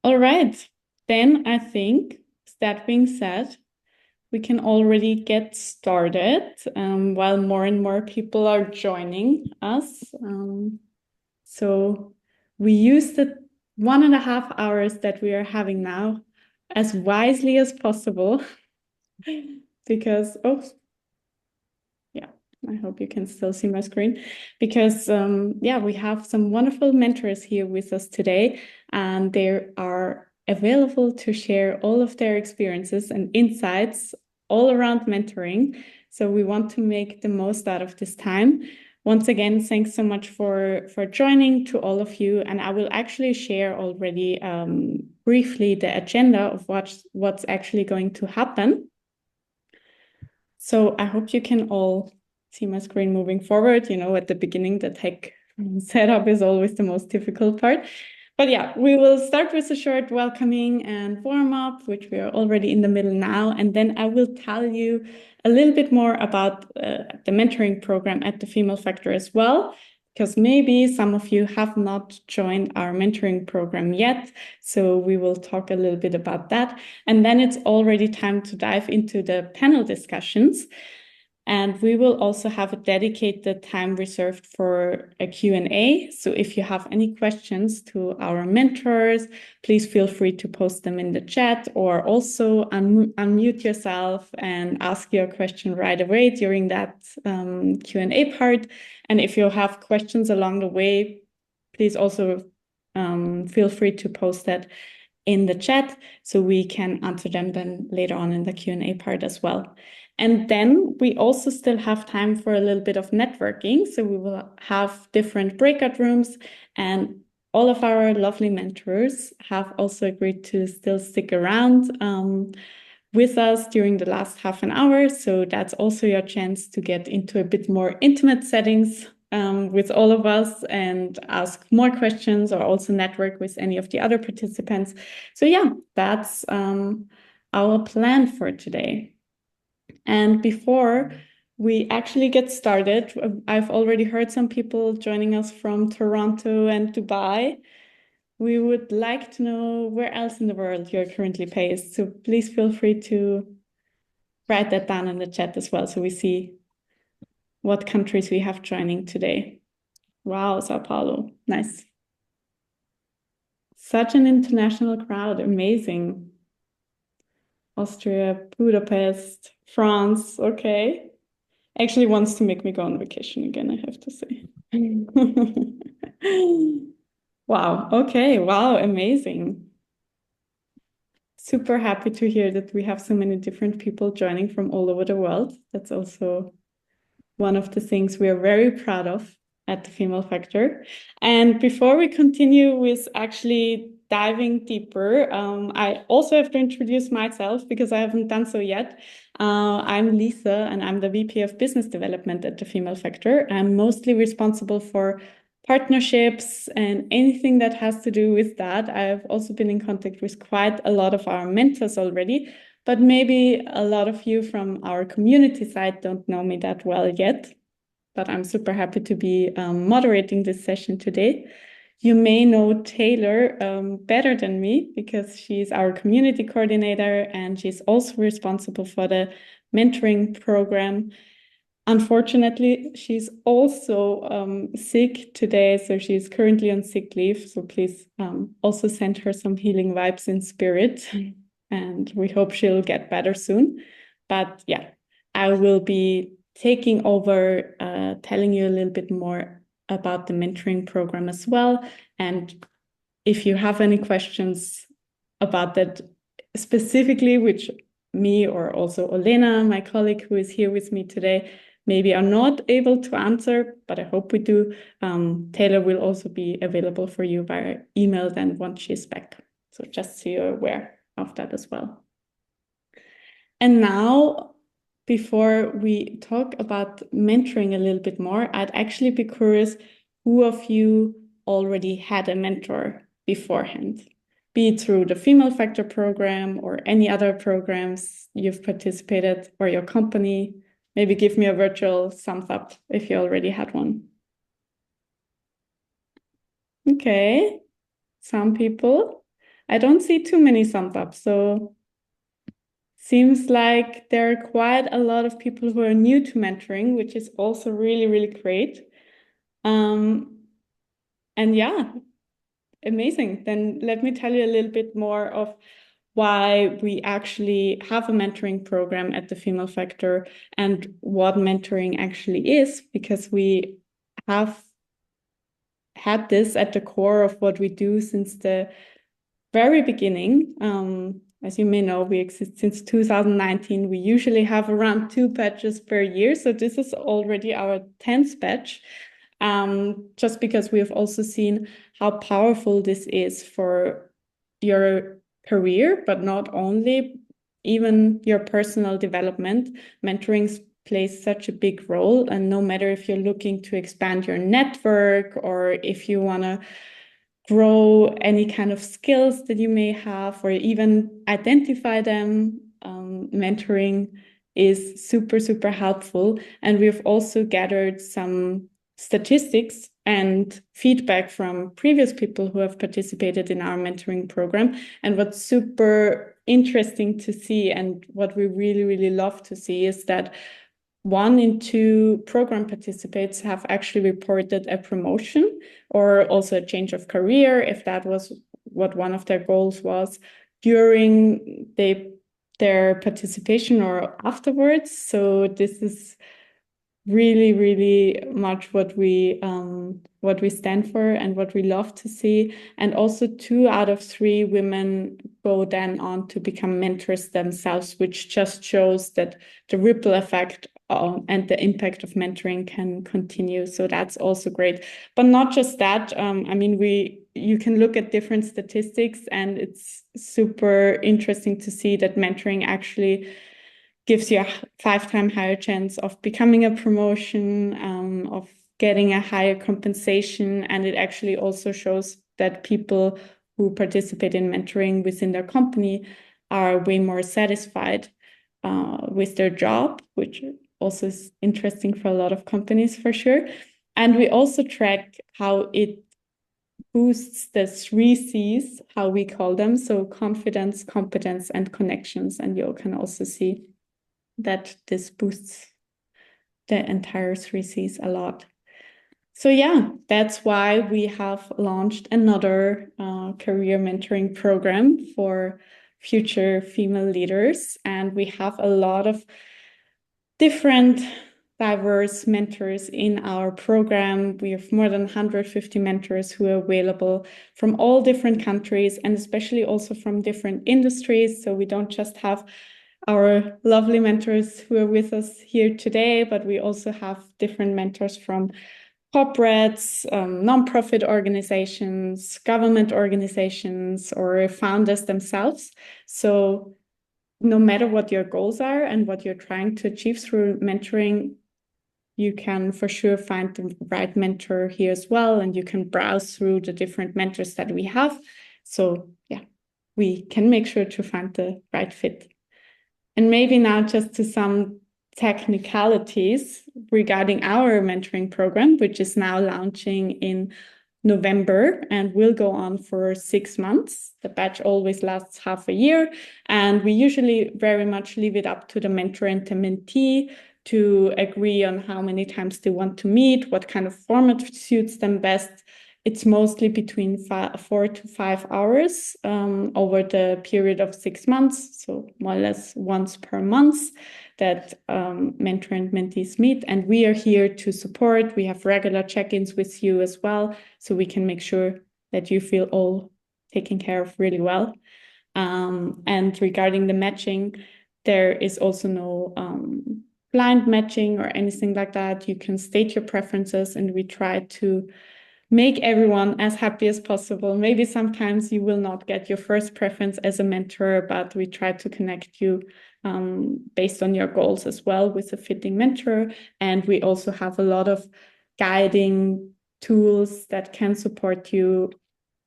All right, then I think, that being said, we can already get started while more and more people are joining us. So we use the 1.5 hours that we are having now as wisely as possible because, yeah, I hope you can still see my screen because, yeah, we have some wonderful mentors here with us today, and they are available to share all of their experiences and insights all around mentoring. So we want to make the most out of this time. Once again, thanks so much for joining to all of you. And I will actually share already briefly the agenda of what's actually going to happen. So I hope you can all see my screen moving forward. You know, at the beginning, the tech setup is always the most difficult part. But yeah, we will start with a short welcoming and warm-up, which we are already in the middle now. And then I will tell you a little bit more about the mentoring program at the Female Factor as well, because maybe some of you have not joined our mentoring program yet. So we will talk a little bit about that. And then it's already time to dive into the panel discussions. And we will also have a dedicated time reserved for a Q&A. So if you have any questions to our mentors, please feel free to post them in the chat, or also unmute yourself and ask your question right away during that Q&A part. And if you have questions along the way, please also feel free to post that in the chat so we can answer them then later on in the Q&A part as well. And then we also still have time for a little bit of networking. So we will have different breakout rooms, and all of our lovely mentors have also agreed to still stick around with us during the last half an hour. So that's also your chance to get into a bit more intimate settings with all of us and ask more questions, or also network with any of the other participants. So yeah, that's our plan for today. And before we actually get started, I've already heard some people joining us from Toronto and Dubai. We would like to know where else in the world you're currently based. So please feel free to write that down in the chat as well, so we see what countries we have joining today. Wow, Sao Paulo, nice. Such an international crowd, amazing. Austria, Budapest, France, okay. Actually wants to make me go on vacation again, I have to say. Wow, okay, wow, amazing. Super happy to hear that we have so many different people joining from all over the world. That's also one of the things we are very proud of at the Female Factor. And before we continue with actually diving deeper, I also have to introduce myself because I haven't done so yet. I'm Lisa, and I'm the VP of Business Development at the Female Factor. I'm mostly responsible for partnerships and anything that has to do with that. I've also been in contact with quite a lot of our mentors already, but maybe a lot of you from our community side don't know me that well yet. But I'm super happy to be moderating this session today. You may know Taylor better than me because she's our community coordinator, and she's also responsible for the mentoring program. Unfortunately, she's also sick today, so she's currently on sick leave. So please also send her some healing vibes in spirit, and we hope she'll get better soon. But yeah, I will be taking over, telling you a little bit more about the mentoring program as well. And if you have any questions about that specifically, which me or also Olena, my colleague who is here with me today, maybe are not able to answer, but I hope we do, Taylor will also be available for you via email then once she's back. So just so you're aware of that as well. And now, before we talk about mentoring a little bit more, I'd actually be curious who of you already had a mentor beforehand, be it through the Female Factor program or any other programs you've participated, or your company. Maybe give me a virtual thumbs up if you already had one. Okay, some people. I don't see too many thumbs up, so seems like there are quite a lot of people who are new to mentoring, which is also really, really great. And yeah, amazing. Then let me tell you a little bit more of why we actually have a mentoring program at the Female Factor and what mentoring actually is, because we have had this at the core of what we do since the very beginning. As you may know, we exist since 2019. We usually have around 2 batches per year. So this is already our 10th batch, just because we have also seen how powerful this is for your career, but not only, even your personal development. Mentoring plays such a big role. And no matter if you're looking to expand your network or if you want to grow any kind of skills that you may have or even identify them, mentoring is super, super helpful. And we've also gathered some statistics and feedback from previous people who have participated in our mentoring program. And what's super interesting to see and what we really, really love to see is that 1 in 2 program participants have actually reported a promotion or also a change of career, if that was what one of their goals was, during their participation or afterwards. So this is really, really much what we stand for and what we love to see. And also 2 out of 3 women go then on to become mentors themselves, which just shows that the ripple effect and the impact of mentoring can continue. So that's also great. But not just that. I mean, you can look at different statistics, and it's super interesting to see that mentoring actually gives you a 5-time higher chance of becoming a promotion, of getting a higher compensation. And it actually also shows that people who participate in mentoring within their company are way more satisfied with their job, which also is interesting for a lot of companies for sure. And we also track how it boosts the 3 Cs, how we call them. So confidence, competence, and connections. And you can also see that this boosts the entire 3 Cs a lot. So yeah, that's why we have launched another career mentoring program for future female leaders. And we have a lot of different diverse mentors in our program. We have more than 150 mentors who are available from all different countries and especially also from different industries. So we don't just have our lovely mentors who are with us here today, but we also have different mentors from corporates, nonprofit organizations, government organizations, or founders themselves. So no matter what your goals are and what you're trying to achieve through mentoring, you can for sure find the right mentor here as well. And you can browse through the different mentors that we have. So yeah, we can make sure to find the right fit. And maybe now just to some technicalities regarding our mentoring program, which is now launching in November and will go on for 6 months. The batch always lasts half a year, and we usually very much leave it up to the mentor and the mentee to agree on how many times they want to meet, what kind of format suits them best. It's mostly between 4 to 5 hours over the period of 6 months, so more or less once per month that mentor and mentees meet. And we are here to support. We have regular check-ins with you as well, so we can make sure that you feel all taken care of really well. And regarding the matching, there is also no blind matching or anything like that. You can state your preferences, and we try to make everyone as happy as possible. Maybe sometimes you will not get your first preference as a mentor, but we try to connect you based on your goals as well with a fitting mentor. And we also have a lot of guiding tools that can support you,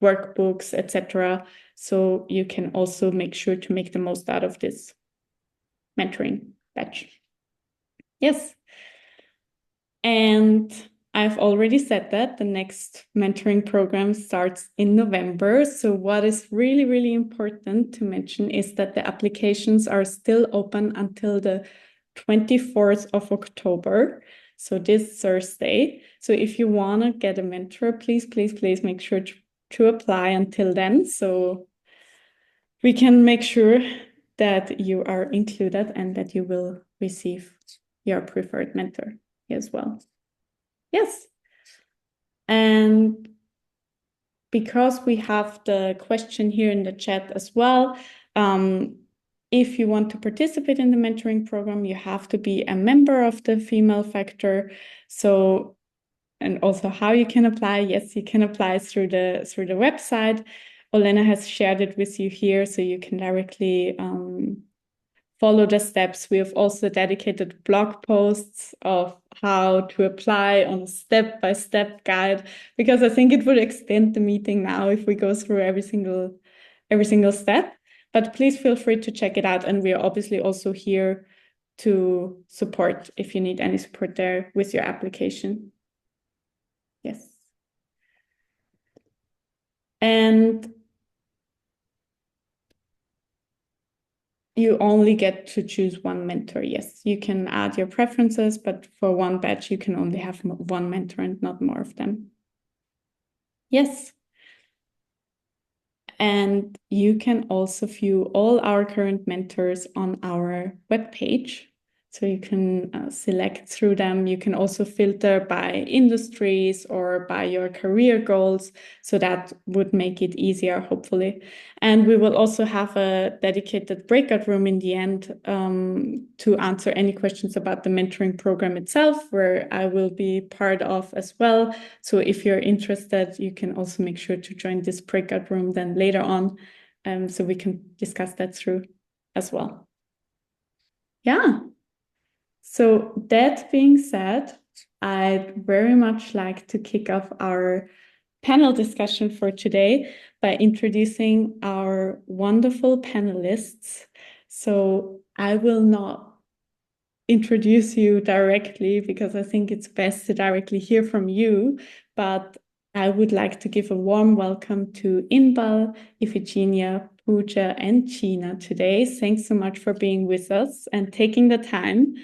workbooks, etc. So you can also make sure to make the most out of this mentoring batch. Yes. And I've already said that the next mentoring program starts in November. So what is really, really important to mention is that the applications are still open until the 24th of October. So this Thursday. So if you want to get a mentor, please, please, please make sure to apply until then. So we can make sure that you are included and that you will receive your preferred mentor as well. Yes. And because we have the question here in the chat as well, if you want to participate in the mentoring program, you have to be a member of the Female Factor. So, and also how you can apply. Yes, you can apply through the website. Olena has shared it with you here, so you can directly follow the steps. We have also dedicated blog posts of how to apply on a step-by-step guide, because I think it would extend the meeting now if we go through every single step. But please feel free to check it out. And we are obviously also here to support if you need any support there with your application. Yes. And you only get to choose one mentor. Yes, you can add your preferences, but for one batch, you can only have one mentor and not more of them. Yes. And you can also view all our current mentors on our webpage. So you can select through them. You can also filter by industries or by your career goals. So that would make it easier, hopefully. And we will also have a dedicated breakout room in the end to answer any questions about the mentoring program itself, where I will be part of as well. So if you're interested, you can also make sure to join this breakout room then later on. So we can discuss that through as well. Yeah. So that being said, I'd very much like to kick off our panel discussion for today by introducing our wonderful panelists. So I will not introduce you directly because I think it's best to directly hear from you, but I would like to give a warm welcome to 𝗵𝗲𝗹𝗃, Iphigenia, Pooja, and Gina today. Thanks so much for being with us and taking the time.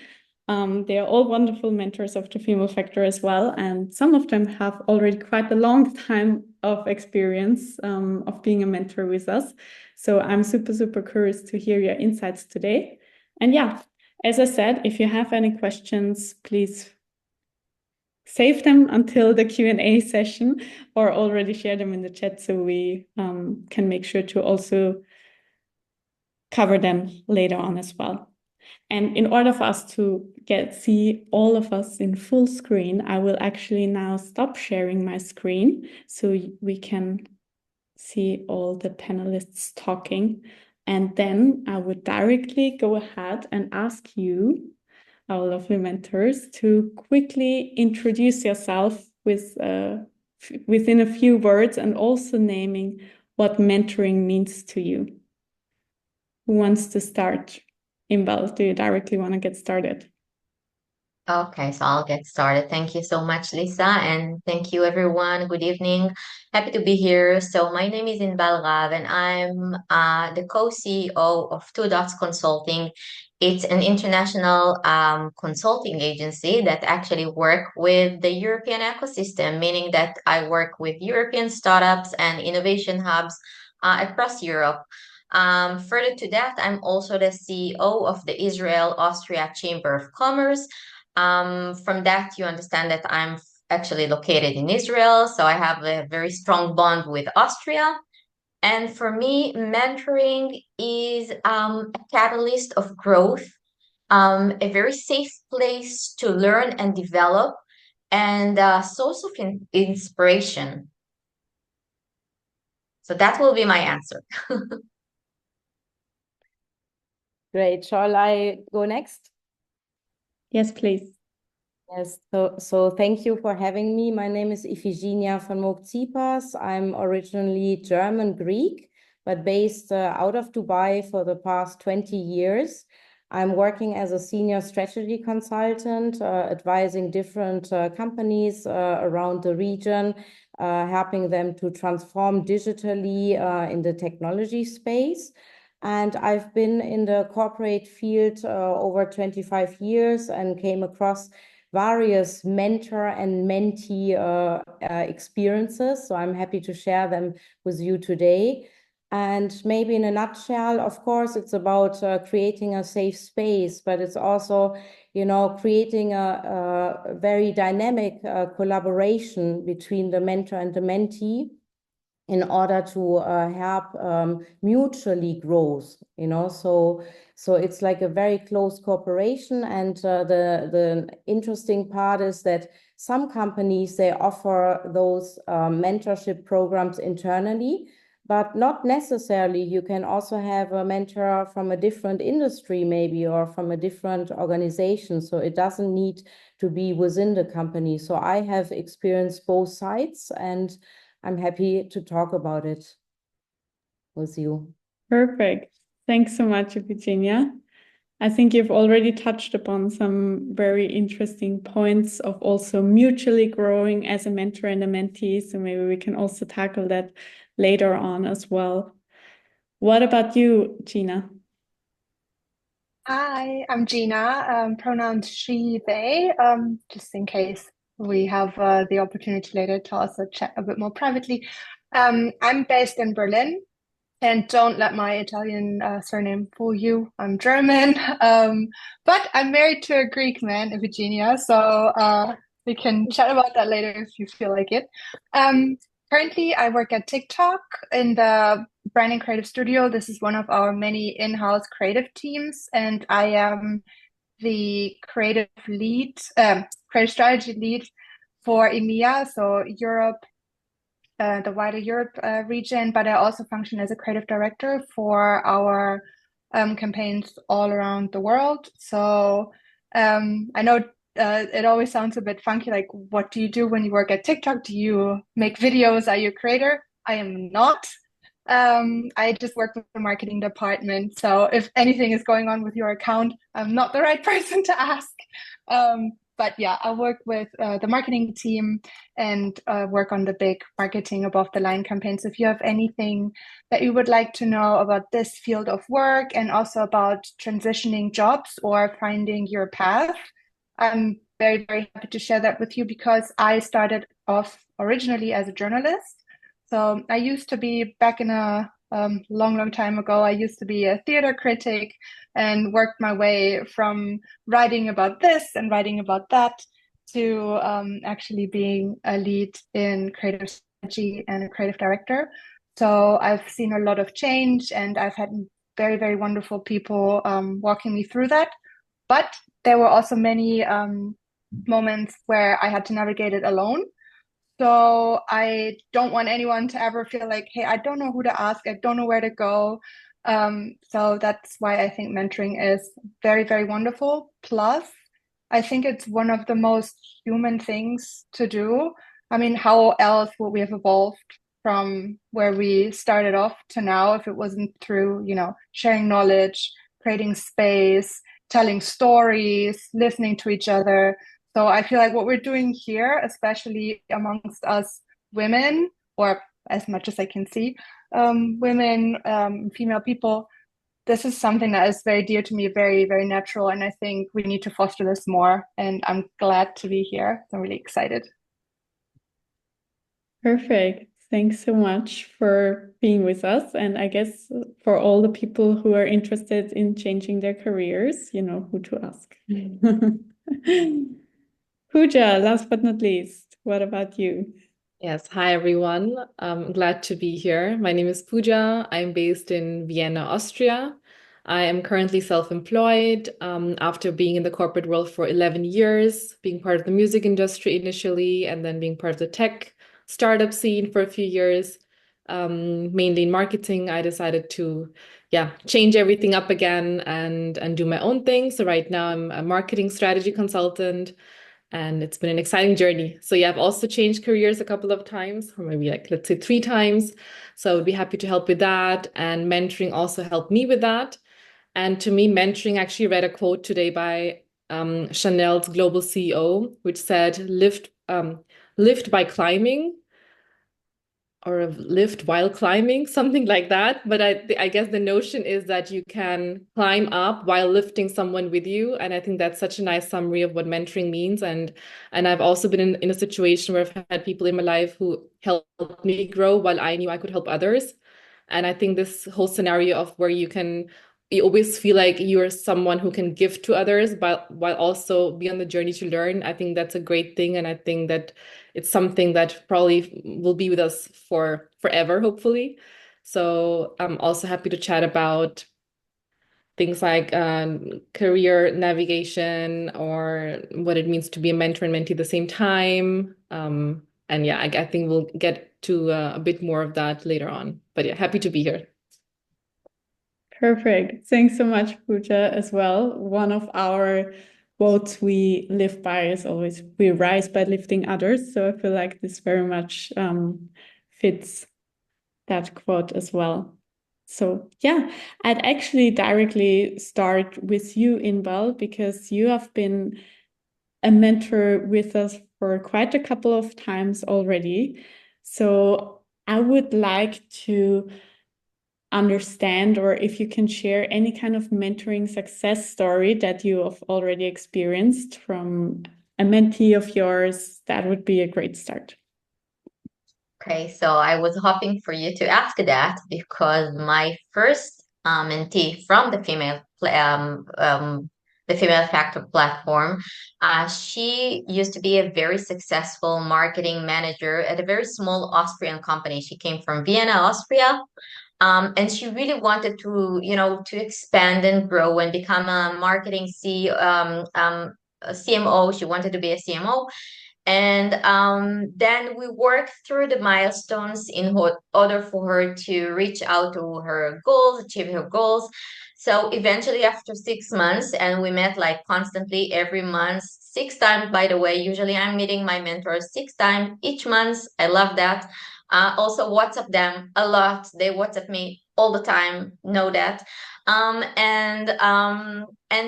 They are all wonderful mentors of the Female Factor as well, and some of them have already quite a long time of experience of being a mentor with us. So I'm super, super curious to hear your insights today. And yeah, as I said, if you have any questions, please save them until the Q&A session or already share them in the chat so we can make sure to also cover them later on as well. And in order for us to see all of us in full screen, I will actually now stop sharing my screen so we can see all the panelists talking. And then I would directly go ahead and ask you, our lovely mentors, to quickly introduce yourself within a few words and also naming what mentoring means to you. Who wants to start? 𝗵𝗲𝗹𝗃, do you directly want to get started? Okay, so I'll get started. Thank you so much, Lisa, and thank you, everyone. Good evening. Happy to be here. So my name is 𝗵𝗲𝗹𝗃, and I'm the co-CEO of Two Dots Consulting. It's an international consulting agency that actually work with the European ecosystem, meaning that I work with European startups and innovation hubs across Europe. Further to that, I'm also the CEO of the Israel-Austria Chamber of Commerce. From that, you understand that I'm actually located in Israel, so I have a very strong bond with Austria. And for me, mentoring is a catalyst of growth, a very safe place to learn and develop, and a source of inspiration. So that will be my answer. Great. Shall I go next? Yes, please. Yes, so thank you for having me. My name is Iphigenia 𝗃𝗃. I'm originally German Greek, but based out of Dubai for the past 20 years. I'm working as a senior strategy consultant, advising different companies around the region, helping them to transform digitally in the technology space. And I've been in the corporate field over 25 years and came across various mentor and mentee experiences. So I'm happy to share them with you today. And maybe in a nutshell, of course, it's about creating a safe space, but it's also, you know, creating a very dynamic collaboration between the mentor and the mentee in order to help mutually growth, you know. So it's like a very close cooperation. And the interesting part is that some companies, they offer those mentorship programs internally, but not necessarily. You can also have a mentor from a different industry maybe, or from a different organization. So it doesn't need to be within the company. So I have experienced both sides, and I'm happy to talk about it with you. Perfect. Thanks so much, Virginia. I think you've already touched upon some very interesting points of also mutually growing as a mentor and a mentee. So maybe we can also tackle that later on as well. What about you, Gina? Hi, I'm Gina, pronouns she, they, just in case we have the opportunity later to also chat a bit more privately. I'm based in Berlin, and don't let my Italian surname fool you. I'm German, but I'm married to a Greek man, Virginia, so we can chat about that later if you feel like it. Currently, I work at TikTok in the branding creative studio. This is one of our many in-house creative teams, and I am the creative strategy lead for EMEA, so Europe, the wider Europe region, but I also function as a creative director for our campaigns all around the world. So I know it always sounds a bit funky, like, what do you do when you work at TikTok? Do you make videos? Are you a creator? I am not. I just work with the marketing department. So if anything is going on with your account, I'm not the right person to ask. But yeah, I work with the marketing team and work on the big marketing above the line campaigns. If you have anything that you would like to know about this field of work and also about transitioning jobs or finding your path, I'm very, very happy to share that with you, because I started off originally as a journalist. So I used to be, back in a long time ago, I used to be a theater critic and worked my way from writing about this and writing about that to actually being a lead in creative strategy and a creative director. So I've seen a lot of change, and I've had very, very wonderful people walking me through that. But there were also many moments where I had to navigate it alone. So I don't want anyone to ever feel like, hey, I don't know who to ask, I don't know where to go. So that's why I think mentoring is very, very wonderful. Plus, I think it's one of the most human things to do. I mean, how else would we have evolved from where we started off to now if it wasn't through, you know, sharing knowledge, creating space, telling stories, listening to each other. So I feel like what we're doing here, especially amongst us women, or as much as I can see, women, female people, this is something that is very dear to me, very, very natural. And I think we need to foster this more. And I'm glad to be here. I'm really excited. Perfect. Thanks so much for being with us. And I guess for all the people who are interested in changing their careers, you know who to ask. Pooja, last but not least, what about you? Yes, hi everyone. I'm glad to be here. My name is Pooja. I'm based in Vienna, Austria. I am currently self-employed after being in the corporate world for 11 years, being part of the music industry initially, and then being part of the tech startup scene for a few years, mainly in marketing. I decided to change everything up again and do my own thing. So right now I'm a marketing strategy consultant, and it's been an exciting journey. So I've also changed careers a couple of times, or maybe like, let's say 3 times. So I would be happy to help with that. And mentoring also helped me with that. And to me, mentoring, actually read a quote today by Chanel's global CEO, which said, lift by climbing, or lift while climbing, something like that. But I guess the notion is that you can climb up while lifting someone with you. And I think that's such a nice summary of what mentoring means. And I've also been in a situation where I've had people in my life who helped me grow while I knew I could help others. And I think this whole scenario of where you always feel like you're someone who can give to others, but while also be on the journey to learn, I think that's a great thing. And I think that it's something that probably will be with us for forever, hopefully. So I'm also happy to chat about things like career navigation, or what it means to be a mentor and mentee at the same time. And yeah, I think we'll get to a bit more of that later on. But yeah, happy to be here. Perfect. Thanks so much, Pooja, as well. One of our quotes we live by is always, we rise by lifting others. So I feel like this very much fits that quote as well. So yeah, I'd actually directly start with you, 𝗵𝗲𝗶𝗶, because you have been a mentor with us for quite a couple of times already. So I would like to understand, or if you can share any kind of mentoring success story that you have already experienced from a mentee of yours, that would be a great start. Okay, so I was hoping for you to ask that, because my first mentee from the Female Factor platform, she used to be a very successful marketing manager at a very small Austrian company. She came from Vienna, Austria. And she really wanted to, to expand and grow and become a marketing a CMO. She wanted to be a CMO. And then we worked through the milestones in order for her to reach out to her goals, achieve her goals. So eventually, after 6 months, and we met like constantly every month, 6 times, by the way. Usually I'm meeting my mentors 6 times each month. I love that. Also WhatsApp them a lot. They WhatsApp me all the time, know that. And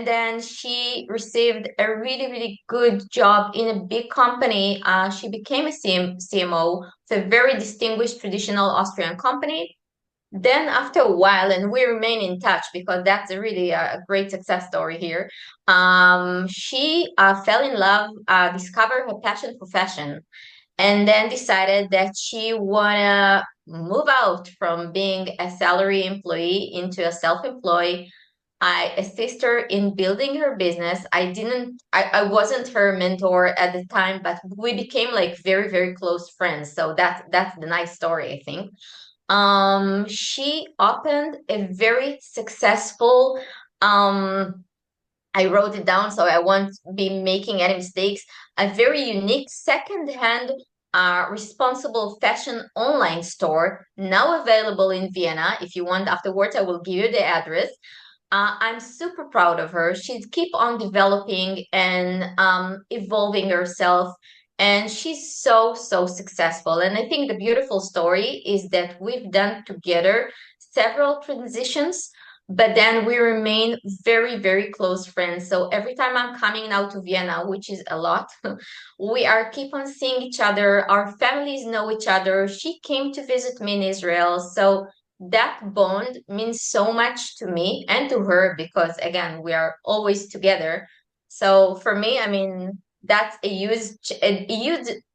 then she received a really, really good job in a big company. She became a CMO for a very distinguished traditional Austrian company. Then after a while, and we remain in touch because that's really a great success story here. She fell in love, discovered her passion for fashion, and then decided that she wanna move out from being a salary employee into a self-employed. I assist her in building her business. I wasn't her mentor at the time, but we became like very, very close friends. So that's the nice story, I think. She opened a very successful, I wrote it down so I won't be making any mistakes, a very unique second-hand responsible fashion online store, now available in Vienna. If you want, afterwards I will give you the address. I'm super proud of her. She's keep on developing and evolving herself, and she's so successful. And I think the beautiful story is that we've done together several transitions, but then we remain very, very close friends. So every time I'm coming now to Vienna, which is a lot, we are keep on seeing each other. Our families know each other. She came to visit me in Israel. So that bond means so much to me and to her, because again, we are always together. So for me, I mean, that's a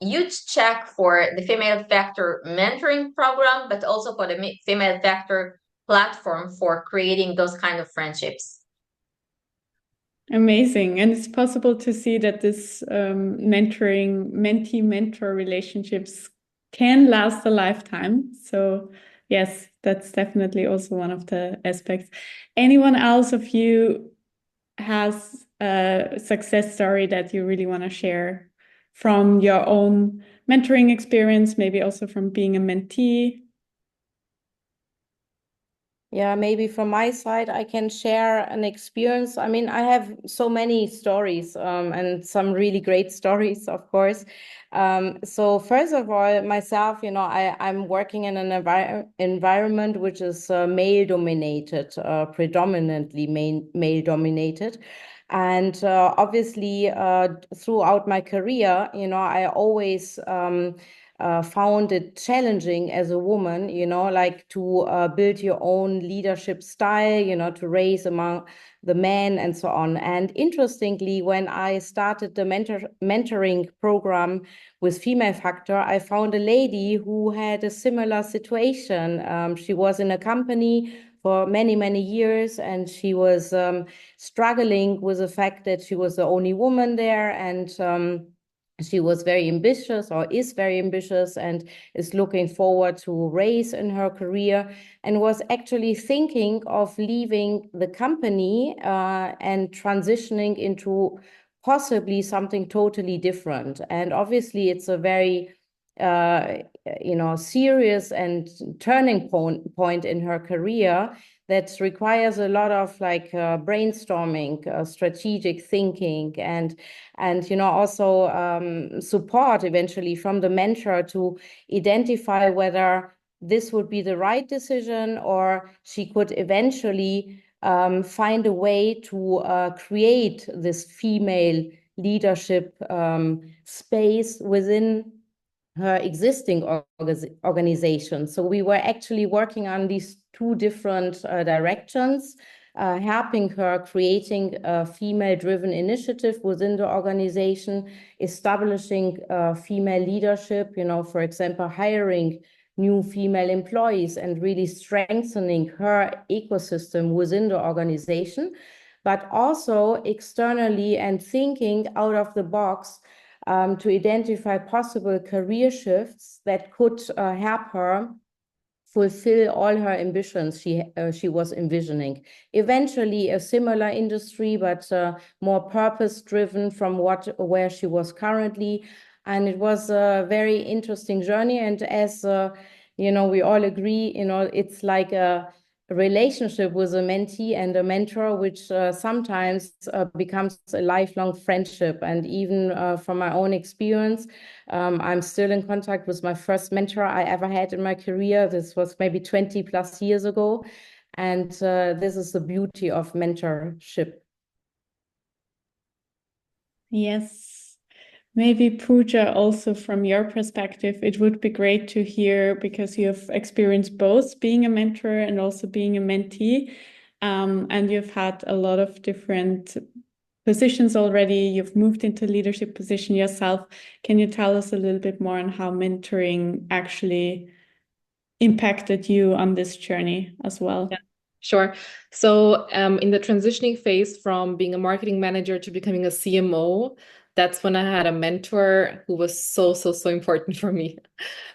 huge check for the Female Factor mentoring program, but also for the Female Factor platform for creating those kind of friendships. Amazing. And it's possible to see that this mentee-mentor relationships can last a lifetime. So yes, that's definitely also one of the aspects. Anyone else of you has a success story that you really want to share from your own mentoring experience, maybe also from being a mentee? Yeah, maybe from my side, I can share an experience. I mean, I have so many stories and some really great stories, of course. So first of all, myself, I'm working in an environment which is male-dominated, predominantly male-dominated. And obviously, throughout my career, I always found it challenging as a woman, like to build your own leadership style, to raise among the men and so on. And interestingly, when I started the mentoring program with Female Factor, I found a lady who had a similar situation. She was in a company for many, many years, and she was struggling with the fact that she was the only woman there, and she was very ambitious, or is very ambitious, and is looking forward to raise in her career, and was actually thinking of leaving the company and transitioning into possibly something totally different. And obviously, it's a very serious and turning point in her career that requires a lot of brainstorming, strategic thinking, and also support eventually from the mentor to identify whether this would be the right decision, or she could eventually find a way to create this female leadership space within her existing organization. So we were actually working on these two different directions, helping her creating a female-driven initiative within the organization, establishing female leadership, for example, hiring new female employees and really strengthening her ecosystem within the organization, but also externally and thinking out of the box to identify possible career shifts that could help her fulfill all her ambitions she was envisioning. Eventually, a similar industry, but more purpose-driven from where she was currently. And it was a very interesting journey. And as we all agree, it's like a relationship with a mentee and a mentor, which sometimes becomes a lifelong friendship. And even from my own experience, I'm still in contact with my first mentor I ever had in my career. This was maybe 20 plus years ago. And this is the beauty of mentorship. Yes. Maybe Pooja, also from your perspective, it would be great to hear, because you have experienced both being a mentor and also being a mentee, and you've had a lot of different positions already. You've moved into leadership position yourself. Can you tell us a little bit more on how mentoring actually impacted you on this journey as well? Yeah. Sure. So in the transitioning phase from being a marketing manager to becoming a CMO, that's when I had a mentor who was so important for me.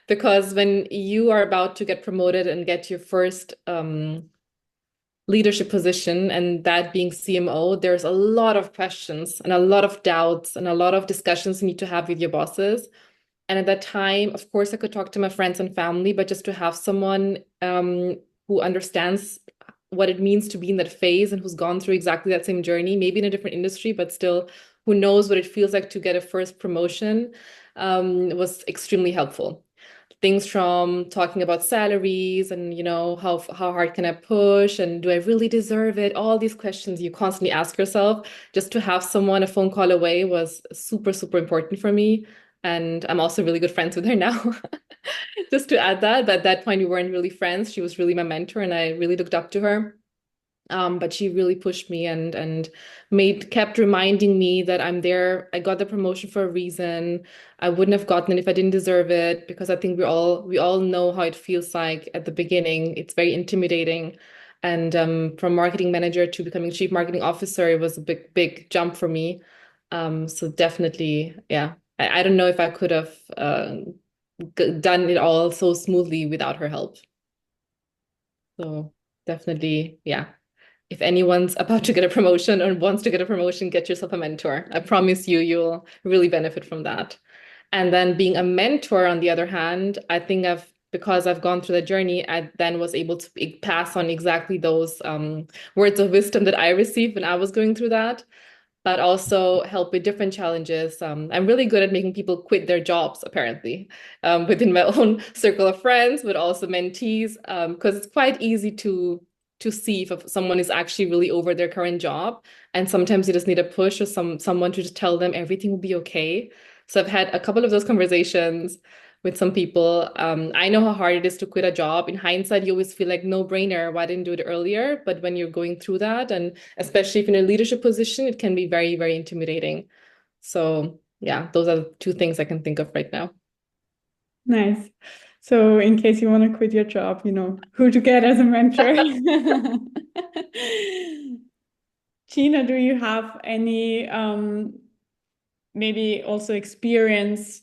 Because when you are about to get promoted and get your first leadership position, and that being CMO, there's a lot of questions and a lot of doubts and a lot of discussions you need to have with your bosses. And at that time, of course, I could talk to my friends and family, but just to have someone who understands what it means to be in that phase and who's gone through exactly that same journey, maybe in a different industry, but still who knows what it feels like to get a first promotion, was extremely helpful. Things from talking about salaries and, how hard can I push, and do I really deserve it? All these questions you constantly ask yourself, just to have someone a phone call away was super important for me. And I'm also really good friends with her now. Just to add that, but at that point we weren't really friends. She was really my mentor and I really looked up to her. But she really pushed me and kept reminding me that I'm there. I got the promotion for a reason. I wouldn't have gotten it if I didn't deserve it, because I think we all know how it feels like at the beginning. It's very intimidating. And from marketing manager to becoming chief marketing officer, it was a big jump for me. So definitely, yeah. I don't know if I could have done it all so smoothly without her help. So definitely, yeah. If anyone's about to get a promotion or wants to get a promotion, get yourself a mentor. I promise you'll really benefit from that. And then being a mentor, on the other hand, I think I've because I've gone through the journey, I then was able to pass on exactly those words of wisdom that I received when I was going through that, but also help with different challenges. I'm really good at making people quit their jobs, apparently, within my own circle of friends, but also mentees, because it's quite easy to see if someone is actually really over their current job. And sometimes you just need a push or someone to just tell them everything will be okay. So I've had a couple of those conversations with some people. I know how hard it is to quit a job. In hindsight, you always feel like no brainer. Why didn't I do it earlier? But when you're going through that, and especially if you're in a leadership position, it can be very, very intimidating. So yeah, those are the two things I can think of right now. Nice. So in case you want to quit your job, you know who to get as a mentor. Gina, do you have any maybe also experience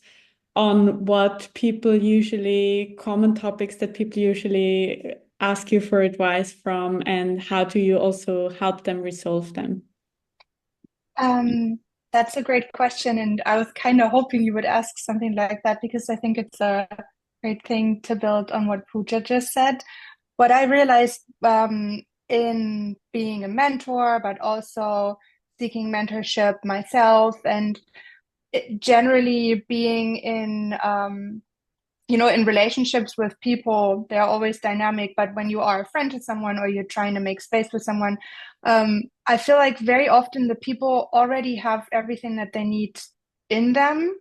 on what people usually, common topics that people usually ask you for advice from, and how do you also help them resolve them? That's a great question, and I was kind of hoping you would ask something like that because I think it's a great thing to build on what Pooja just said. What I realized in being a mentor, but also seeking mentorship myself, and generally being in in relationships with people, they're always dynamic, but when you are a friend to someone or you're trying to make space for someone, I feel like very often the people already have everything that they need in them.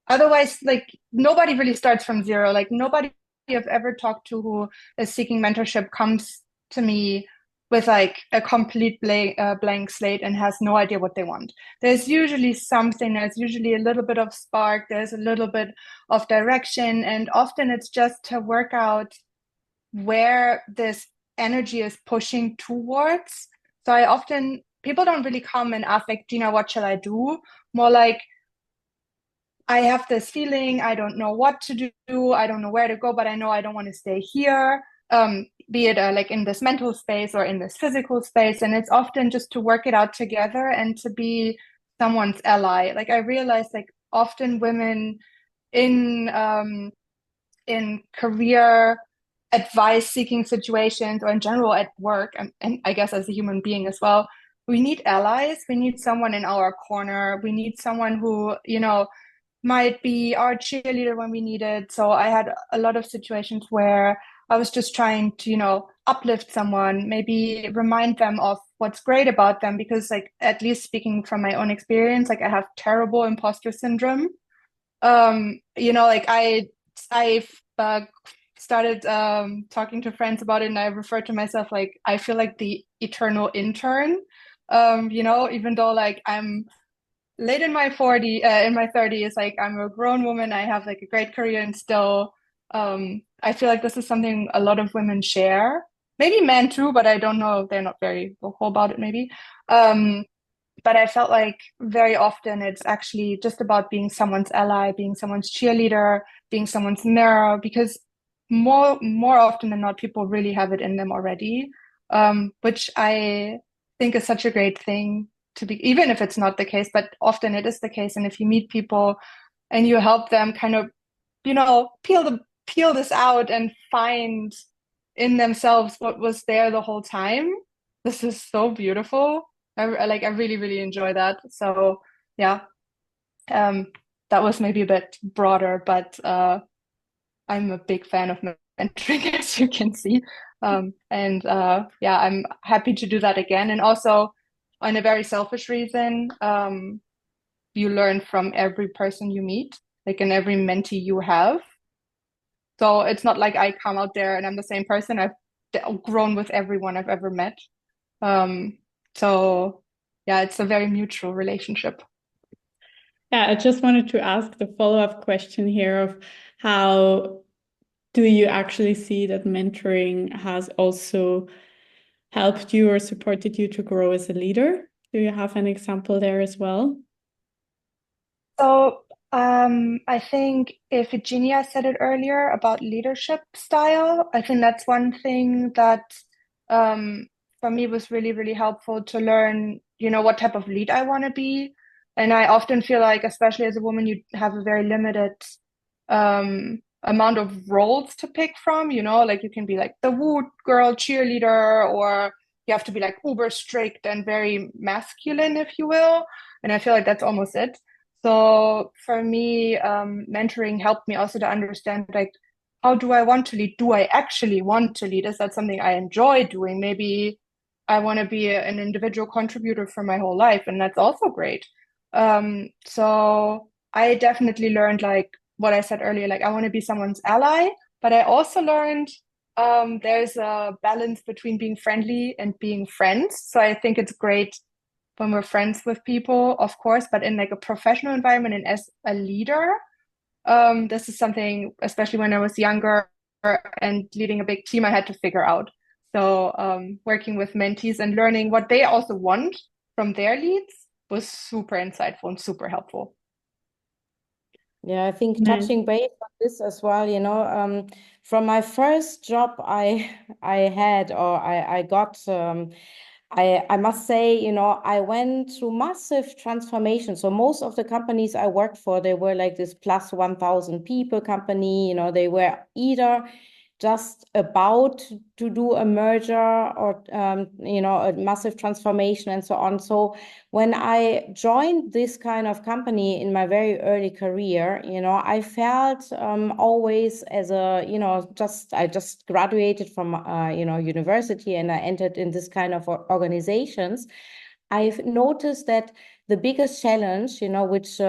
Otherwise, like, nobody really starts from zero. Like, nobody I've ever talked to who is seeking mentorship comes to me with like a complete blank slate and has no idea what they want. There's usually something, there's usually a little bit of spark, there's a little bit of direction, and often it's just to work out where this energy is pushing towards. So people don't really come and ask like, Gina, what shall I do? More like, I have this feeling, I don't know what to do, I don't know where to go, but I know I don't want to stay here. Be it like in this mental space or in this physical space. And it's often just to work it out together and to be someone's ally. Like, I realize like often women in career advice seeking situations or in general at work, and I guess as a human being as well, we need allies. We need someone in our corner. We need someone who, might be our cheerleader when we need it. So I had a lot of situations where I was just trying to, uplift someone, maybe remind them of what's great about them, because like, at least speaking from my own experience, like I have terrible imposter syndrome. Like I've started talking to friends about it, and I refer to myself like I feel like the eternal intern. Even though like I'm late in my 30s, like I'm a grown woman, I have like a great career, and still I feel like this is something a lot of women share. Maybe men too, but I don't know. They're not very vocal about it, maybe. But I felt like very often it's actually just about being someone's ally, being someone's cheerleader, being someone's mirror, because more often than not, people really have it in them already, which I think is such a great thing to be, even if it's not the case, but often it is the case. And if you meet people and you help them kind of, peel this out and find in themselves what was there the whole time, this is so beautiful. I really, really enjoy that. So yeah, that was maybe a bit broader, but I'm a big fan of mentoring, as you can see. I'm happy to do that again. And also, on a very selfish reason, you learn from every person you meet, like in every mentee you have. So it's not like I come out there and I'm the same person. I've grown with everyone I've ever met. So yeah, it's a very mutual relationship. Yeah, I just wanted to ask the follow-up question here of how do you actually see that mentoring has also helped you or supported you to grow as a leader? Do you have an example there as well? So I think if Virginia said it earlier about leadership style, I think that's one thing that for me was really, really helpful to learn, what type of lead I want to be. And I often feel like, especially as a woman, you have a very limited amount of roles to pick from, you know, like you can be like the woo girl cheerleader, or you have to be like uber strict and very masculine, if you will. And I feel like that's almost it. So for me, mentoring helped me also to understand like, how do I want to lead? Do I actually want to lead? Is that something I enjoy doing? Maybe I want to be an individual contributor for my whole life, and that's also great. So I definitely learned like what I said earlier, like I want to be someone's ally, but I also learned there's a balance between being friendly and being friends. So I think it's great when we're friends with people, of course, but in like a professional environment and as a leader, this is something, especially when I was younger and leading a big team, I had to figure out. So working with mentees and learning what they also want from their leads was super insightful and super helpful. Yeah, I think Nice. touching base on this as well, you know, from my first job I had, or I got, I must say, you know, I went through massive transformation. So most of the companies I worked for, they were like this plus 1,000 people company, you know, they were either just about to do a merger or, you know, a massive transformation and so on. So when I joined this kind of company in my very early career, you know, I felt always as a, you know, I just graduated from, you know, university, and I entered in this kind of organizations. I've noticed that the biggest challenge, you know, which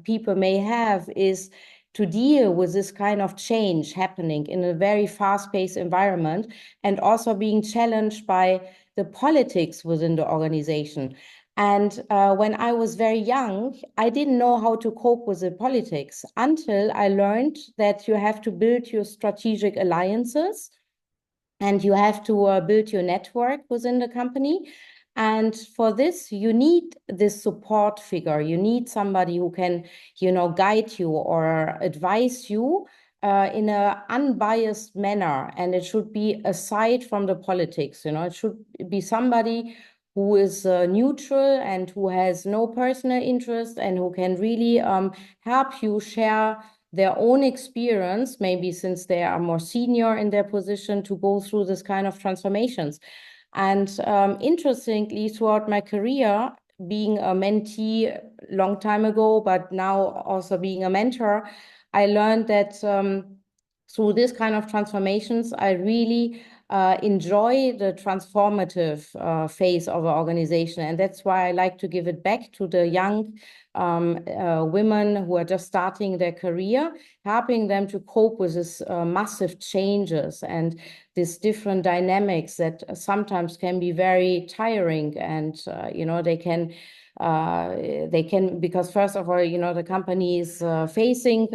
people may have is to deal with this kind of change happening in a very fast-paced environment, and also being challenged by the politics within the organization. And when I was very young, I didn't know how to cope with the politics until I learned that you have to build your strategic alliances, and you have to build your network within the company. And for this, you need this support figure. You need somebody who can, you know, guide you or advise you in an unbiased manner. And it should be aside from the politics, you know, it should be somebody who is neutral and who has no personal interest, and who can really help you share their own experience, maybe since they are more senior in their position, to go through this kind of transformations. And interestingly, throughout my career, being a mentee a long time ago, but now also being a mentor, I learned that through this kind of transformations, I really enjoy the transformative phase of an organization. And that's why I like to give it back to the young women who are just starting their career, helping them to cope with this massive changes and these different dynamics that sometimes can be very tiring. And you know, they can, because first of all, you know, the company is facing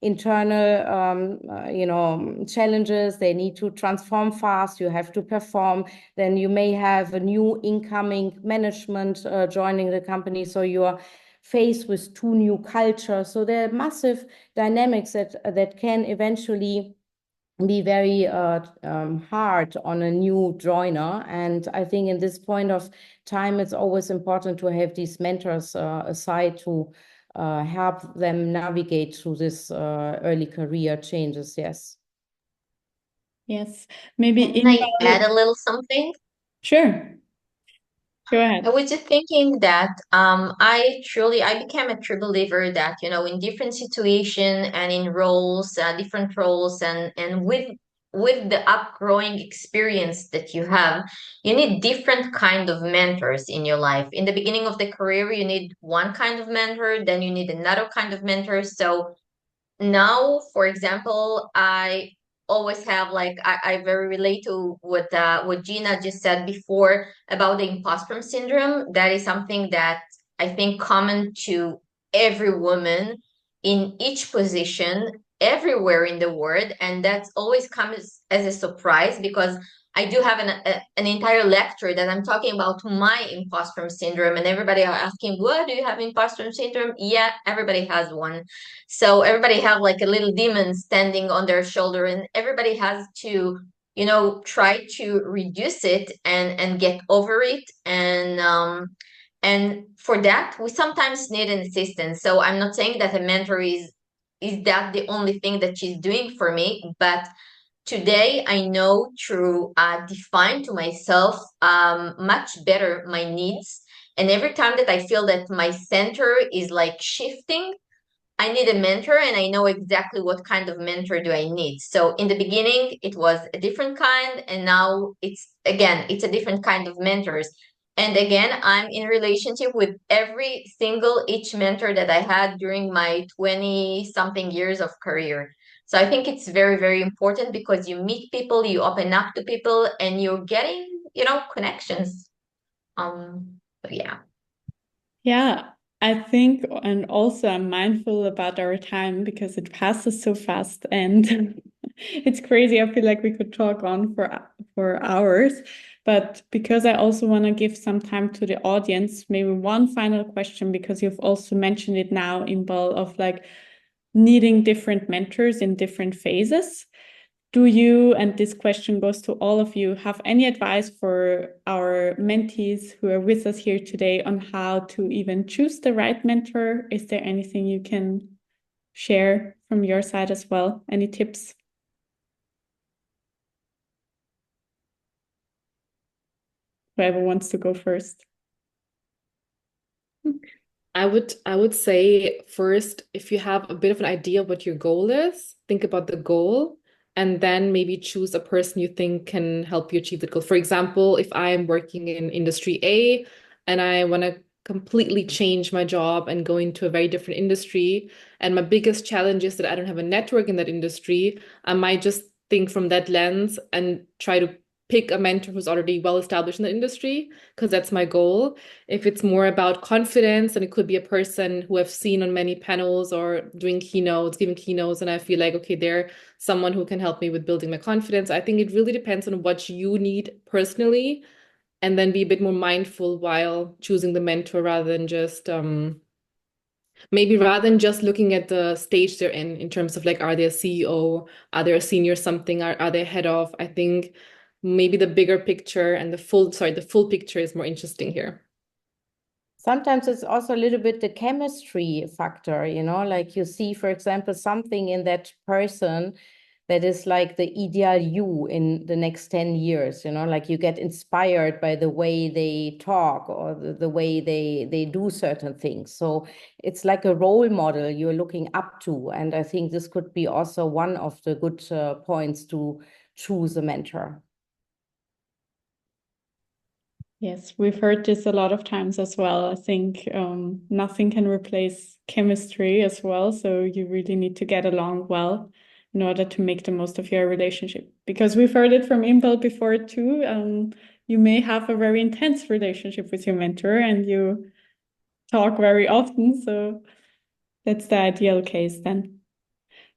internal you know, challenges. They need to transform fast. You have to perform. Then you may have a new incoming management joining the company, so you are faced with two new cultures. So there are massive dynamics that can eventually be very hard on a new joiner. And I think in this point of time, it's always important to have these mentors aside to help them navigate through this early career changes. Yes. Yes. Maybe Can I add a little something? Sure. Go ahead. I was just thinking that I became a true believer that, you know, in different situation and in roles, different roles, and with the upgrowing experience that you have, you need different kind of mentors in your life. In the beginning of the career, you need one kind of mentor, then you need another kind of mentor. So now, for example, I always have like I very relate to what Gina just said before about the imposter syndrome. That is something that I think common to every woman in each position everywhere in the world, and that's always comes as a surprise because I do have an entire lecture that I'm talking about my imposter syndrome, and everybody are asking, "What do you have imposter syndrome?" Yeah, everybody has one. So everybody have like a little demon standing on their shoulder, and everybody has to, you know, try to reduce it and get over it. And for that, we sometimes need an assistant. So I'm not saying that a mentor is that the only thing that she's doing for me? But today I know to define to myself much better my needs. And every time that I feel that my center is like shifting, I need a mentor, and I know exactly what kind of mentor do I need. So in the beginning, it was a different kind, and now it's a different kind of mentors. And again, I'm in relationship with each mentor that I had during my 20 something years of career. So I think it's very, very important because you meet people, you open up to people, and you're getting, connections. But yeah. Yeah, I think, and also I'm mindful about our time because it passes so fast and it's crazy. I feel like we could talk on for hours, but because I also want to give some time to the audience, maybe one final question, because you've also mentioned it now, 𝗵𝗲𝗁, of like needing different mentors in different phases. Do you, and this question goes to all of you, have any advice for our mentees who are with us here today on how to even choose the right mentor? Is there anything you can share from your side as well? Any tips? Whoever wants to go first. I would say first, if you have a bit of an idea what your goal is, think about the goal and then maybe choose a person you think can help you achieve the goal. For example, if I'm working in industry A and I want to completely change my job and go into a very different industry, and my biggest challenge is that I don't have a network in that industry, I might just think from that lens and try to pick a mentor who's already well established in the industry, because that's my goal. If it's more about confidence, then it could be a person who I've seen on many panels or doing keynotes, giving keynotes, and I feel like, okay, they're someone who can help me with building my confidence. I think it really depends on what you need personally, and then be a bit more mindful while choosing the mentor rather than just looking at the stage they're in terms of like, are they a CEO? Are they a senior something? Are they head of? I think maybe the bigger picture and the full picture is more interesting here. Sometimes it's also a little bit the chemistry factor, like you see, for example, something in that person that is like the ideal you in the next 10 years, like you get inspired by the way they talk or the way they do certain things. So it's like a role model you're looking up to. And I think this could be also one of the good points to choose a mentor. Yes, we've heard this a lot of times as well. I think nothing can replace chemistry as well. So you really need to get along well in order to make the most of your relationship. Because we've heard it from 𝗵𝗲𝗁 before too. You may have a very intense relationship with your mentor and you talk very often. So that's the ideal case then.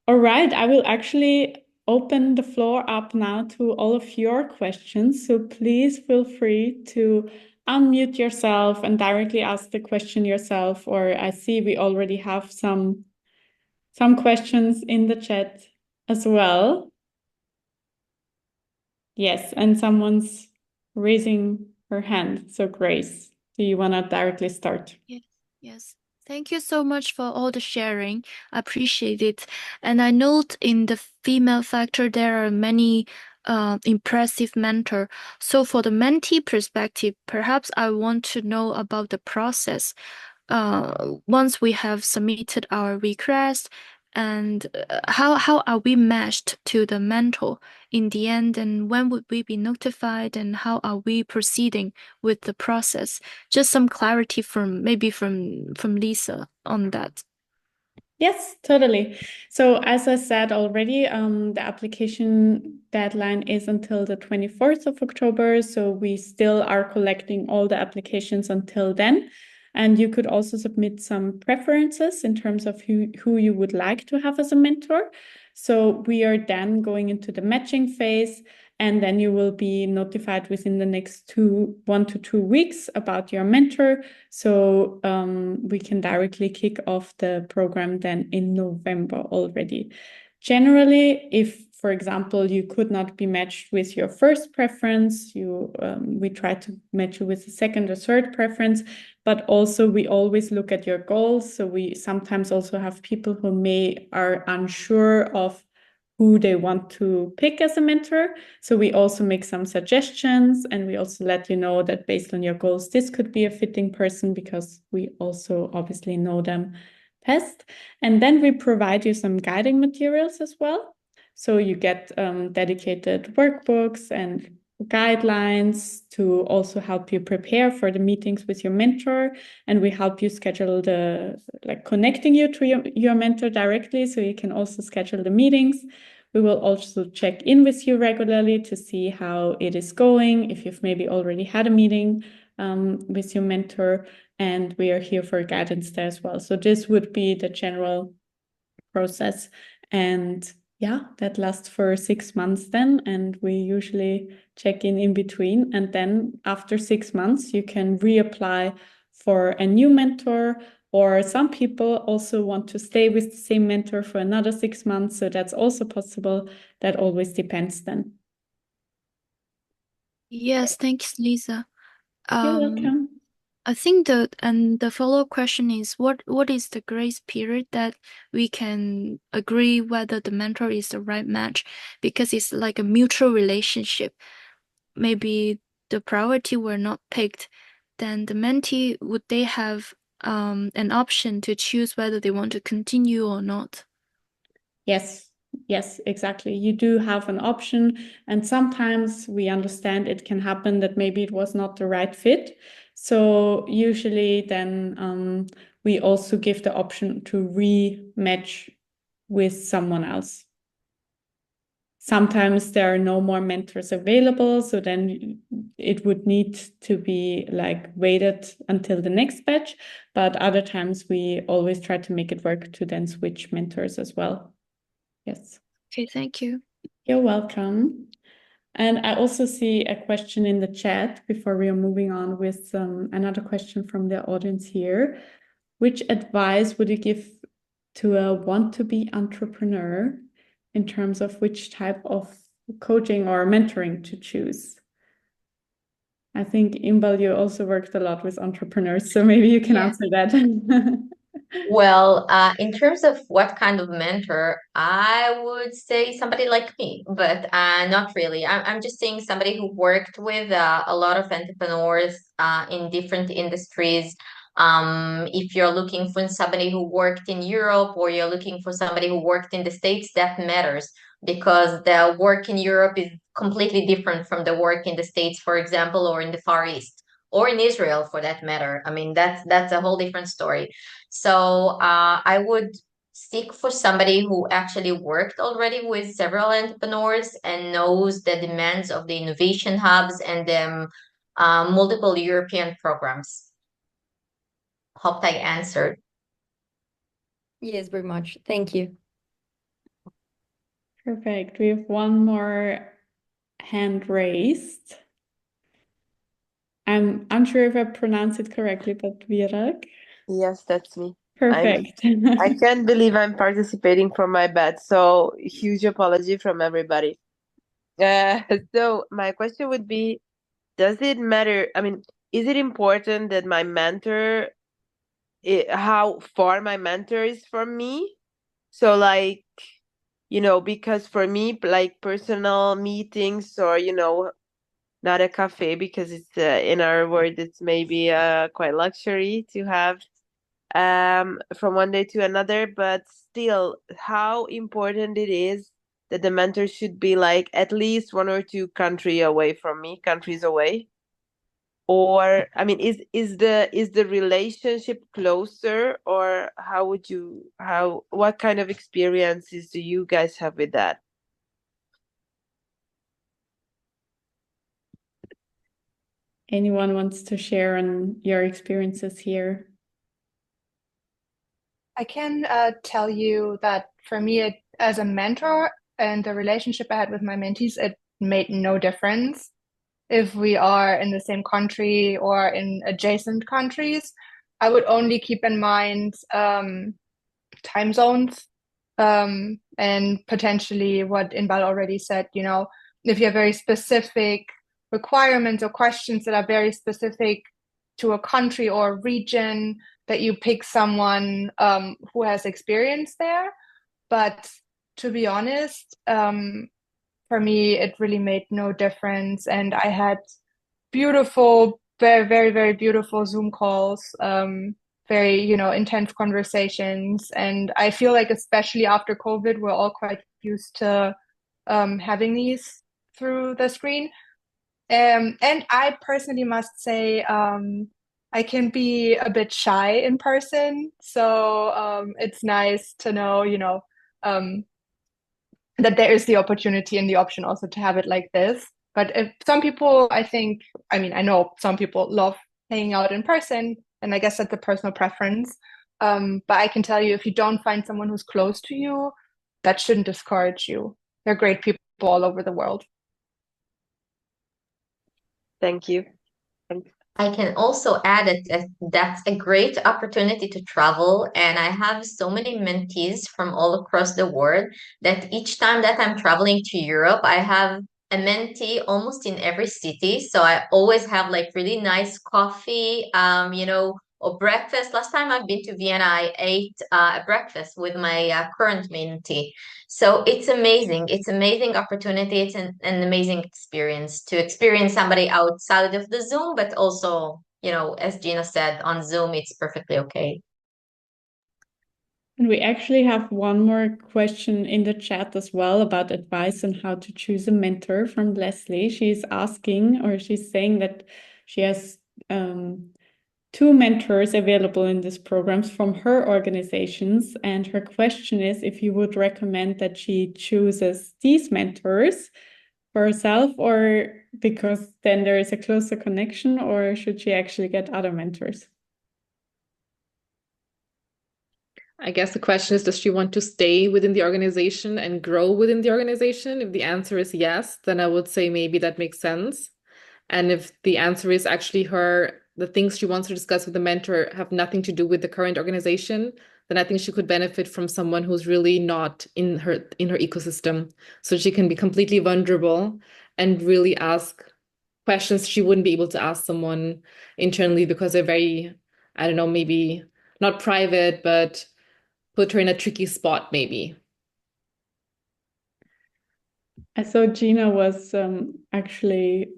All right, I will actually open the floor up now to all of your questions. So please feel free to unmute yourself and directly ask the question yourself. Or I see we already have some questions in the chat as well. Yes, and someone's raising her hand. So Grace, do you want to directly start? Yes. Thank you so much for all the sharing. I appreciate it. And I note in the female factor, there are many impressive mentor. So for the mentee perspective, perhaps I want to know about the process. Once we have submitted our request, and how are we matched to the mentor in the end, and when would we be notified, and how are we proceeding with the process? Just some clarity from Lisa on that. Yes, totally. So as I said already, the application deadline is until the 24th of October. So we still are collecting all the applications until then. And you could also submit some preferences in terms of who you would like to have as a mentor. So we are then going into the matching phase, and then you will be notified within the next 1 to 2 weeks about your mentor. So we can directly kick off the program then in November already. Generally, if for example, you could not be matched with your first preference, we try to match you with the second or third preference, but also we always look at your goals. So we sometimes also have people who are unsure of who they want to pick as a mentor. So we also make some suggestions, and we also let you know that based on your goals, this could be a fitting person, because we also obviously know them best. And then we provide you some guiding materials as well. So you get dedicated workbooks and guidelines to also help you prepare for the meetings with your mentor. And we help you schedule connecting you to your mentor directly, so you can also schedule the meetings. We will also check in with you regularly to see how it is going, if you've maybe already had a meeting with your mentor, and we are here for guidance there as well. So this would be the general process. And yeah, that lasts for 6 months then, and we usually check in between. And then after 6 months, you can reapply for a new mentor, or some people also want to stay with the same mentor for another 6 months. So that's also possible. That always depends then. Yes, thanks, Lisa. You're welcome. I think the follow-up question is what is the grace period that we can agree whether the mentor is the right match? Because it's like a mutual relationship. Maybe the priority were not picked, then the mentee, would they have an option to choose whether they want to continue or not? Yes, exactly. You do have an option, and sometimes we understand it can happen that maybe it was not the right fit. So usually then we also give the option to rematch with someone else. Sometimes there are no more mentors available, so then it would need to be waited until the next batch. But other times we always try to make it work to then switch mentors as well. Yes. Okay, thank you. You're welcome. And I also see a question in the chat before we are moving on with another question from the audience here. Which advice would you give to a want-to-be entrepreneur in terms of which type of coaching or mentoring to choose? I think, 𝗵𝗲𝗶𝗍, you also worked a lot with entrepreneurs, so maybe you can answer that. Well, in terms of what kind of mentor, I would say somebody like me, but not really. I'm just saying somebody who worked with a lot of entrepreneurs in different industries. If you're looking for somebody who worked in Europe, or you're looking for somebody who worked in the States, that matters, because the work in Europe is completely different from the work in the States, for example, or in the Far East, or in Israel for that matter. I mean, that's a whole different story. So I would seek for somebody who actually worked already with several entrepreneurs and knows the demands of the innovation hubs and the multiple European programs. Hope I answered. Yes, very much. Thank you. Perfect. We have one more hand raised. I'm unsure if I pronounced it correctly, but 𝗵𝗲𝗁. Yes, that's me. Perfect. I can't believe I'm participating from my bed, so huge apology from everybody. So my question would be, does it matter? I mean, is it important that my mentor, how far my mentor is from me? So because for me, personal meetings, or, not a cafe, because it's in our world, it's maybe quite luxury to have from one day to another, but still, how important it is that the mentor should be at least 1 or 2 countries away. Or, I mean, is the relationship closer, or what kind of experiences do you guys have with that? Anyone wants to share on your experiences here? I can tell you that for me, as a mentor and the relationship I had with my mentees, it made no difference if we are in the same country or in adjacent countries. I would only keep in mind time zones, And potentially what Inbal already said, you know, if you have very specific requirements or questions that are very specific to a country or a region, that you pick someone who has experience there. But to be honest, for me, it really made no difference. And I had beautiful, very, very, very beautiful Zoom calls, very, you know, intense conversations. And I feel like, especially after COVID, we're all quite used to having these through the screen. And I personally must say, I can be a bit shy in person. So it's nice to know, you know, that there is the opportunity and the option also to have it like this. But if some people, I think, I mean, I know some people love hanging out in person, and I guess that's a personal preference. But I can tell you, if you don't find someone who's close to you, that shouldn't discourage you. There are great people all over the world. Thank you. I can also add that that's a great opportunity to travel. And I have so many mentees from all across the world that each time that I'm traveling to Europe, I have a mentee almost in every city. So I always have like really nice coffee, you know, or breakfast. Last time I've been to Vienna, I ate a breakfast with my current mentee. So it's amazing. It's amazing opportunity. It's an amazing experience to experience somebody outside of the Zoom, but also, you know, as Gina said, on Zoom, it's perfectly okay. And we actually have one more question in the chat as well about advice on how to choose a mentor from Leslie. She's asking, or she's saying that she has 2 mentors available in these programs from her organizations. And her question is if you would recommend that she chooses these mentors for herself, or because then there is a closer connection, or should she actually get other mentors? I guess the question is, does she want to stay within the organization and grow within the organization? If the answer is yes, then I would say maybe that makes sense. And if the answer is actually the things she wants to discuss with the mentor have nothing to do with the current organization, then I think she could benefit from someone who's really not in her ecosystem. So she can be completely vulnerable and really ask questions she wouldn't be able to ask someone internally because they're very, I don't know, maybe not private, but put her in a tricky spot, maybe. I saw Gina was actually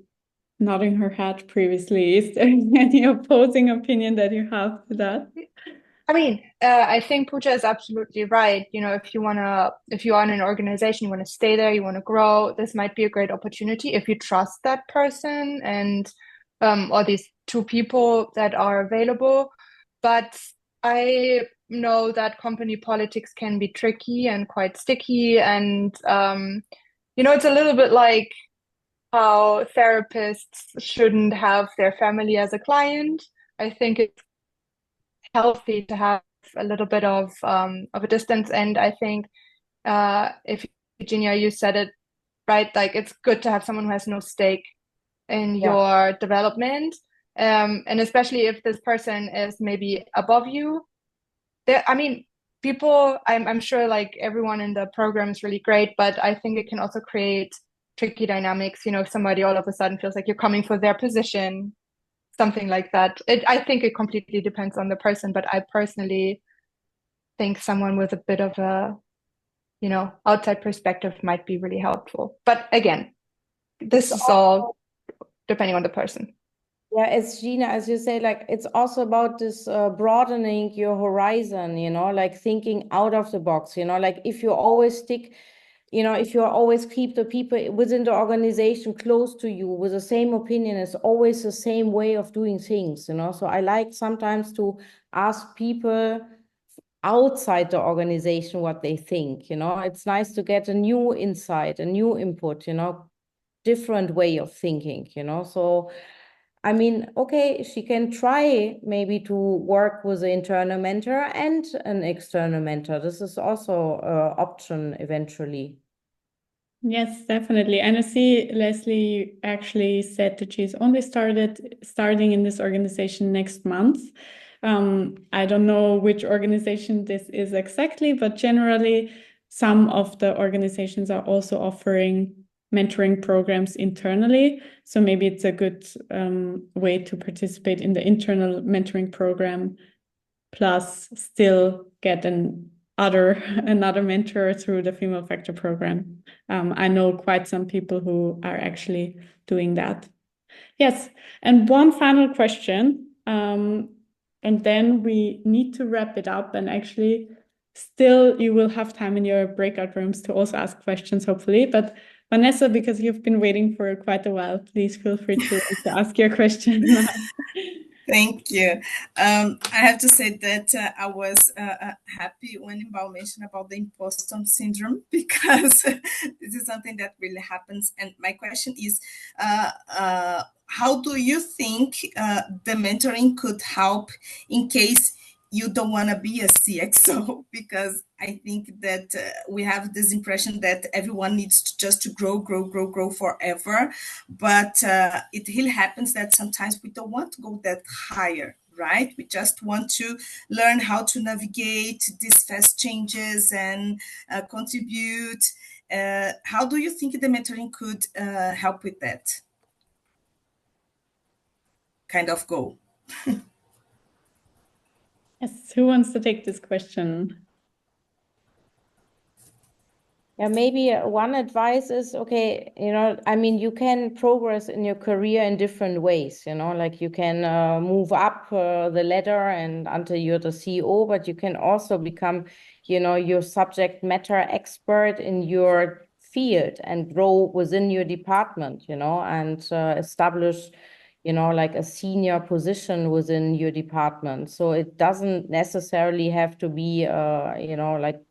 nodding her head previously. Is there any opposing opinion that you have to that? I mean, I think Pooja is absolutely right. You know, if you are in an organization, you want to stay there, you want to grow, this might be a great opportunity if you trust that person and or these 2 people that are available. But I know that company politics can be tricky and quite sticky, and you know, it's a little bit like how therapists shouldn't have their family as a client. I think it's healthy to have a little bit of a distance, and I think if Virginia, you said it right, like it's good to have someone who has no stake in your development, and especially if this person is maybe above you. I mean, people, I'm sure like everyone in the program is really great, but I think it can also create tricky dynamics. You know, if somebody all of a sudden feels like you're coming for their position, something like that. I think it completely depends on the person, but I personally think someone with a bit of a, you know, outside perspective might be really helpful. But again, this is all depending on the person. Yeah, it's Gina, as you say, like it's also about this broadening your horizon, you know, like thinking out of the box, you know, like if you always stick, you know, if you always keep the people within the organization close to you with the same opinion, it's always the same way of doing things, you know. So I like sometimes to ask people outside the organization what they think, you know. It's nice to get a new insight, a new input, you know, different way of thinking, you know. So I mean, okay, she can try maybe to work with an internal mentor and an external mentor. This is also an option eventually. Yes, definitely. And I see Leslie actually said that she's only starting in this organization next month. I don't know which organization this is exactly, but generally some of the organizations are also offering mentoring programs internally. So maybe it's a good way to participate in the internal mentoring program, plus still get another mentor through the Female Factor program. I know quite some people who are actually doing that. Yes, and one final question, and then we need to wrap it up. And actually, still, you will have time in your breakout rooms to also ask questions, hopefully. But Vanessa, because you've been waiting for quite a while, please feel free to ask your question now. Thank you. I have to say that I was happy when 𝗵𝗲𝗹𝗃 mentioned about the imposter syndrome, because this is something that really happens. And my question is, how do you think the mentoring could help in case you don't want to be a CXO? Because I think that we have this impression that everyone needs to just to grow forever. But it really happens that sometimes we don't want to go that higher, right? We just want to learn how to navigate these fast changes and contribute. How do you think the mentoring could help with that kind of goal? Yes, who wants to take this question? Yeah, maybe one advice is, okay, I mean, you can progress in your career in different ways, like you can move up the ladder and until you're the CEO, but you can also become, your subject matter expert in your field and grow within your department, and establish, like a senior position within your department. So it doesn't necessarily have to be, like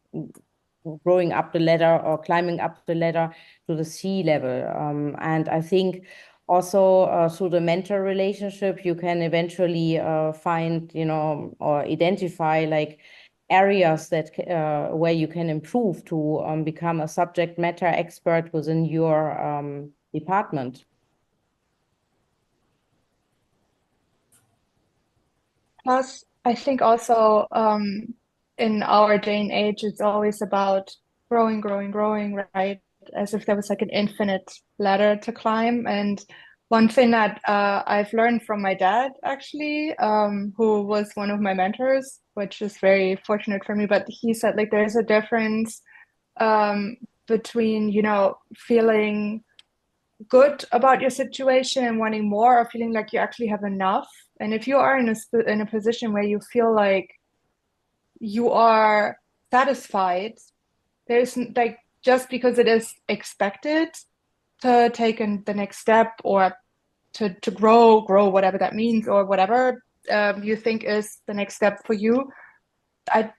growing up the ladder or climbing up the ladder to the C level. And I think also through the mentor relationship, you can eventually find, or identify like areas that where you can improve to become a subject matter expert within your department. Plus, I think also in our day and age, it's always about growing, right? As if there was like an infinite ladder to climb. And one thing that I've learned from my dad, actually, who was one of my mentors, which is very fortunate for me, but he said like there's a difference between, feeling good about your situation and wanting more, or feeling like you actually have enough. And if you are in a position where you feel like you are satisfied, there's like, just because it is expected to take the next step or to grow, whatever that means, or whatever you think is the next step for you, I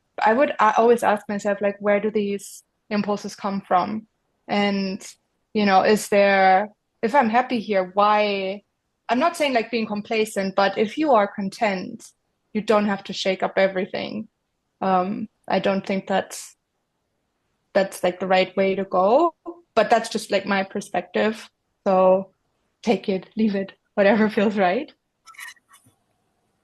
always ask myself, like, where do these impulses come from? And if I'm happy here, why? I'm not saying like being complacent, but if you are content, you don't have to shake up everything. I don't think that's like the right way to go, but that's just like my perspective. So take it, leave it, whatever feels right.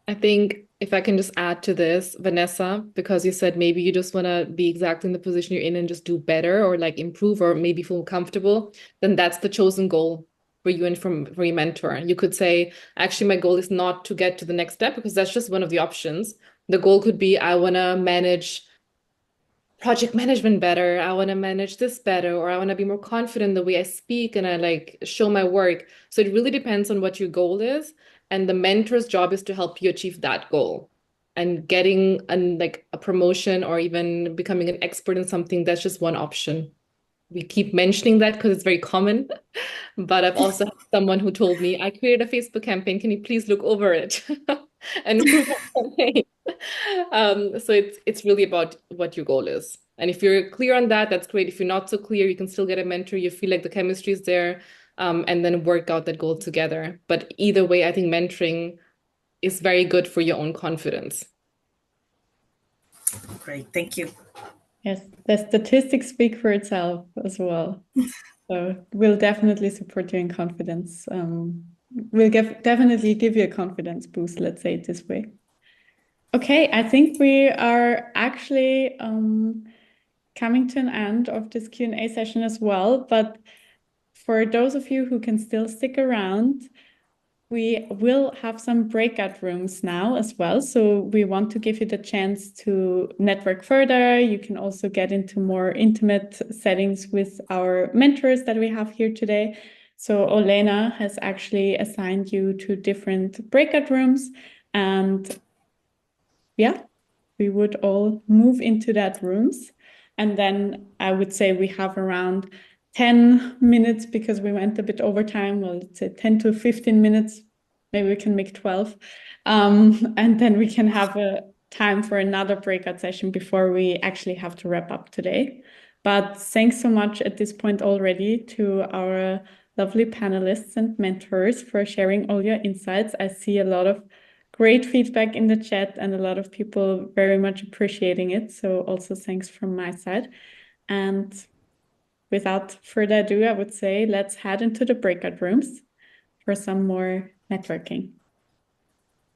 I think if I can just add to this, Vanessa, because you said maybe you just want to be exactly in the position you're in and just do better or like improve or maybe feel comfortable, then that's the chosen goal for you and for your mentor. You could say, actually, my goal is not to get to the next step, because that's just one of the options. The goal could be, I want to manage project management better, I want to manage this better, or I want to be more confident in the way I speak and I like show my work. So it really depends on what your goal is. And the mentor's job is to help you achieve that goal. And getting a promotion or even becoming an expert in something, that's just one option. We keep mentioning that because it's very common. But I've also had someone who told me, I created a Facebook campaign. Can you please look over it and improve my campaign? So it's really about what your goal is. And if you're clear on that, that's great. If you're not so clear, you can still get a mentor. You feel like the chemistry is there, and then work out that goal together. But either way, I think mentoring is very good for your own confidence. Great, thank you. Yes, the statistics speak for itself as well. So we'll definitely support you in confidence. We'll definitely give you a confidence boost, let's say it this way. Okay, I think we are actually coming to an end of this Q&A session as well. But for those of you who can still stick around, we will have some breakout rooms now as well. So we want to give you the chance to network further. You can also get into more intimate settings with our mentors that we have here today. So Olena has actually assigned you to different breakout rooms, and yeah, we would all move into that rooms. And then I would say we have around 10 minutes because we went a bit over time. Well, let's say 10 to 15 minutes. Maybe we can make 12. And then we can have a time for another breakout session before we actually have to wrap up today. But thanks so much at this point already to our lovely panelists and mentors for sharing all your insights. I see a lot of great feedback in the chat and a lot of people very much appreciating it. So also thanks from my side. And without further ado, I would say let's head into the breakout rooms for some more networking.